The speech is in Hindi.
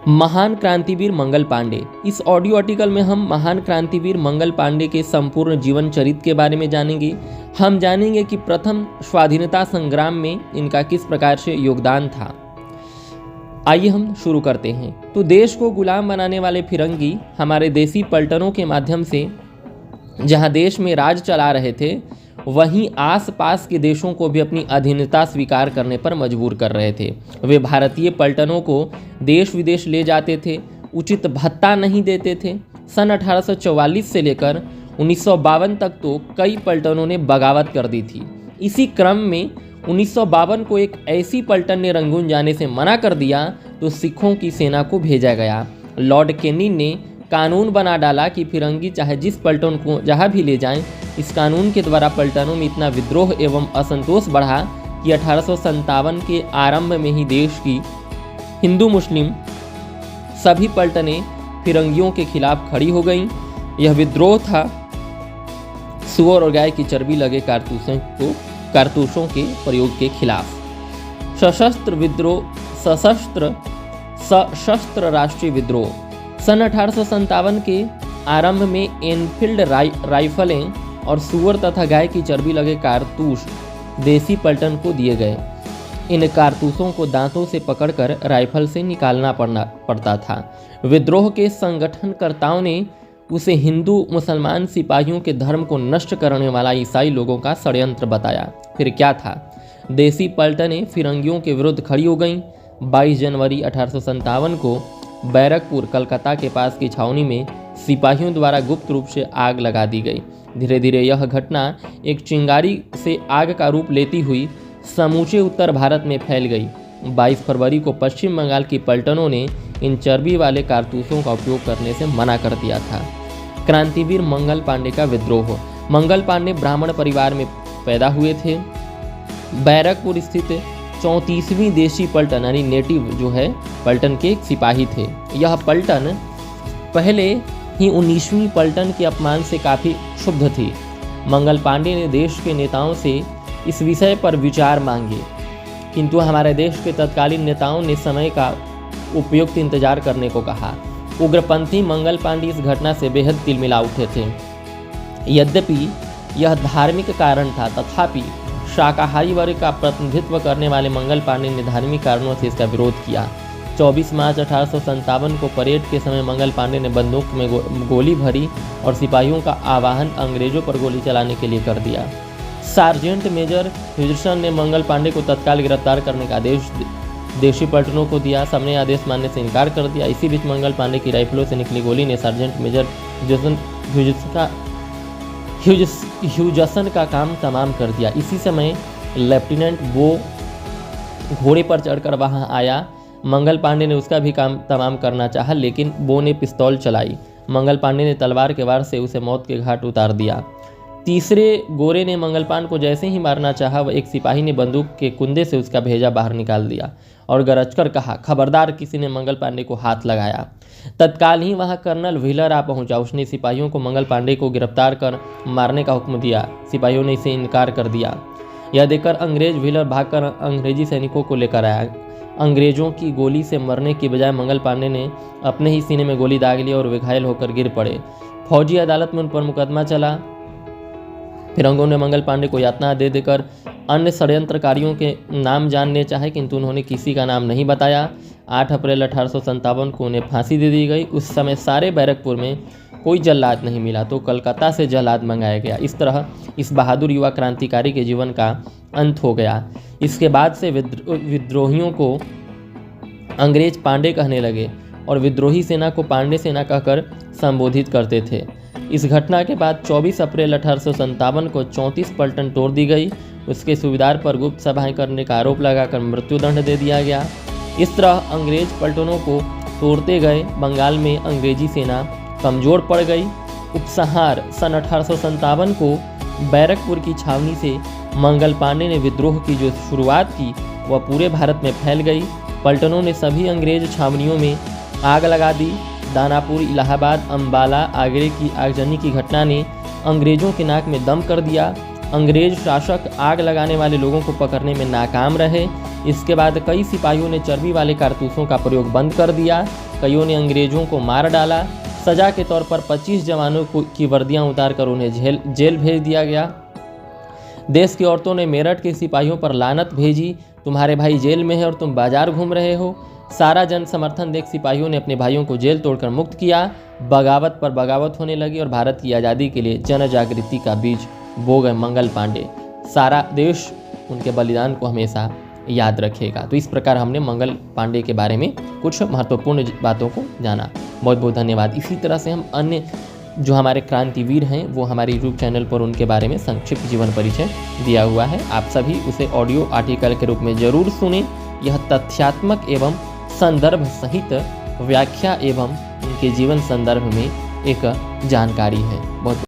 महान क्रांतिवीर मंगल पांडे। इस ऑडियो आर्टिकल में हम महान क्रांतिवीर मंगल पांडे के संपूर्ण जीवन चरित्र के बारे में जानेंगे। हम जानेंगे कि प्रथम स्वाधीनता संग्राम में इनका किस प्रकार से योगदान था। आइए हम शुरू करते हैं। तो देश को गुलाम बनाने वाले फिरंगी हमारे देसी पलटनों के माध्यम से जहां देश में राज चला रहे थे, वहीं आसपास के देशों को भी अपनी अधीनता स्वीकार करने पर मजबूर कर रहे थे। वे भारतीय पलटनों को देश विदेश ले जाते थे, उचित भत्ता नहीं देते थे। सन 1844 से लेकर 1952 तक तो कई पलटनों ने बगावत कर दी थी। इसी क्रम में 1952 को एक ऐसी पलटन ने रंगून जाने से मना कर दिया तो सिखों की सेना को भेजा गया। लॉर्ड कैनिंग ने कानून बना डाला कि फिरंगी चाहे जिस पलटन को जहाँ भी ले जाएं। इस कानून के द्वारा पलटनों में इतना विद्रोह एवं असंतोष बढ़ा कि 1857 के आरंभ में ही देश की हिंदू मुस्लिम सभी पलटनें फिरंगियों के खिलाफ खड़ी हो गईं। यह विद्रोह था सुअर और गाय की चर्बी लगे कारतूसों के प्रयोग के खिलाफ। सशस्त्र राष्ट्रीय विद्रोह। सन 1857 के आरंभ में एनफील्ड राइफलें और सुअर तथा गाय की चर्बी लगे कारतूस देसी पलटन को दिए गए। इन कारतूसों को दांतों से पकड़कर राइफल से निकालना पड़ता था। विद्रोह के संगठनकर्ताओं ने उसे हिंदू मुसलमान सिपाहियों के धर्म को नष्ट करने वाला ईसाई लोगों का षड्यंत्र बताया। फिर क्या था? देसी पलटनें फिरंगियों के विरुद्ध खड़ी हो गईं। 22 जनवरी 1857 को बैरकपुर कलकत्ता के पास की छावनी में सिपाहियों द्वारा गुप्त रूप से आग लगा दी गई। धीरे धीरे यह घटना एक चिंगारी से आग का रूप लेती हुई समूचे उत्तर भारत में फैल गई। 22 फरवरी को पश्चिम बंगाल की पलटनों ने इन चर्बी वाले कारतूसों का उपयोग करने से मना कर दिया था। क्रांतिवीर मंगल पांडे का विद्रोह। मंगल पांडे ब्राह्मण परिवार में पैदा हुए थे। बैरकपुर स्थित 34वीं देशी पलटन यानी नेटिव जो है पलटन के एक सिपाही थे। यह पलटन पहले ही 19वीं पलटन के अपमान से काफ़ी क्षुब्ध थी। मंगल पांडे ने देश के नेताओं से इस विषय पर विचार मांगे, किंतु हमारे देश के तत्कालीन नेताओं ने समय का उपयुक्त इंतजार करने को कहा। उग्रपंथी मंगल पांडे इस घटना से बेहद तिलमिला उठे थे। यद्यपि यह धार्मिक कारण था, तथापि शाकाहारी वर्ग का प्रतिनिधित्व करने वाले मंगल पांडे ने धार्मिक कारणों से इसका विरोध किया। 24 मार्च 1857 को परेड के समय मंगल पांडे ने बंदूक में गोली भरी और सिपाहियों का आह्वान अंग्रेजों पर गोली चलाने के लिए कर दिया। सार्जेंट मेजर ह्यूजसन ने मंगल पांडे को तत्काल गिरफ्तार करने का आदेश देशी पलटनों को दिया। सबने आदेश मानने से इनकार कर दिया। इसी बीच मंगल पांडे की राइफलों से निकली गोली ने सार्जेंट मेजर ह्यूजसन का काम तमाम कर दिया। इसी समय लेफ्टिनेंट बो घोड़े पर चढ़कर वहां आया। मंगल पांडे ने उसका भी काम तमाम करना चाहा, लेकिन बो ने पिस्तौल चलाई। मंगल पांडे ने तलवार के वार से उसे मौत के घाट उतार दिया। तीसरे गोरे ने मंगल पांडे को जैसे ही मारना चाहा, वह एक सिपाही ने बंदूक के कुंदे से उसका भेजा बाहर निकाल दिया और गरजकर कहा, खबरदार किसी ने मंगल पांडे को हाथ लगाया। तत्काल ही वहां कर्नल व्हीलर आ पहुंचा। उसने सिपाहियों को मंगल पांडे को गिरफ्तार कर मारने का हुक्म दिया। सिपाहियों ने इसे इनकार कर दिया। यह देखकर अंग्रेज व्हीलर भागकर अंग्रेजी सैनिकों को लेकर आया। अंग्रेजों की गोली से मरने की बजाय मंगल पांडे ने अपने ही सीने में गोली दाग ली और वे घायल होकर गिर पड़े। फौजी अदालत में उन पर मुकदमा चला। फिरंगों ने मंगल पांडे को यातना दे देकर अन्य षड्यंत्रकारियों के नाम जानने चाहे, किंतु उन्होंने किसी का नाम नहीं बताया। 8 अप्रैल 1857 को उन्हें फांसी दे दी गई। उस समय सारे बैरकपुर में कोई जल्लाद नहीं मिला, तो कलकत्ता से जल्लाद मंगाया गया। इस तरह इस बहादुर युवा क्रांतिकारी के जीवन का अंत हो गया। इसके बाद से विद्रोहियों को अंग्रेज पांडे कहने लगे और विद्रोही सेना को पांडे सेना कहकर संबोधित करते थे। इस घटना के बाद 24 अप्रैल 1857 को 34 पलटन तोड़ दी गई। उसके सूबेदार पर गुप्त सभाएं करने का आरोप लगाकर मृत्युदंड दे दिया गया। इस तरह अंग्रेज पलटनों को तोड़ते गए बंगाल में अंग्रेजी सेना कमजोर पड़ गई। उपसंहार। सन 1857 को बैरकपुर की छावनी से मंगल पांडे ने विद्रोह की जो शुरुआत की वह पूरे भारत में फैल गई। पलटनों ने सभी अंग्रेज छावनियों में आग लगा दी। दानापुर, इलाहाबाद, अम्बाला, आगरे की आगजनी की घटना ने अंग्रेजों के नाक में दम कर दिया। अंग्रेज शासक आग लगाने वाले लोगों को पकड़ने में नाकाम रहे। इसके बाद कई सिपाहियों ने चर्बी वाले कारतूसों का प्रयोग बंद कर दिया। कईयों ने अंग्रेजों को मार डाला। सजा के तौर पर 25 जवानों की वर्दियां उतारकर उन्हें जेल भेज दिया गया। देश की औरतों ने मेरठ के सिपाहियों पर लानत भेजी, तुम्हारे भाई जेल में है और तुम बाजार घूम रहे हो। सारा जन समर्थन देख सिपाहियों ने अपने भाइयों को जेल तोड़कर मुक्त किया। बगावत पर बगावत होने लगी और भारत की आज़ादी के लिए जन जागृति का बीज बो गए मंगल पांडे। सारा देश उनके बलिदान को हमेशा याद रखेगा। तो इस प्रकार हमने मंगल पांडे के बारे में कुछ महत्वपूर्ण बातों को जाना। बहुत बहुत धन्यवाद। इसी तरह से हम अन्य जो हमारे क्रांतिवीर हैं वो हमारे यूट्यूब चैनल पर उनके बारे में संक्षिप्त जीवन परिचय दिया हुआ है। आप सभी उसे ऑडियो आर्टिकल के रूप में जरूर सुनें। यह तथ्यात्मक एवं संदर्भ सहित व्याख्या एवं उनके जीवन संदर्भ में एक जानकारी है। बहुत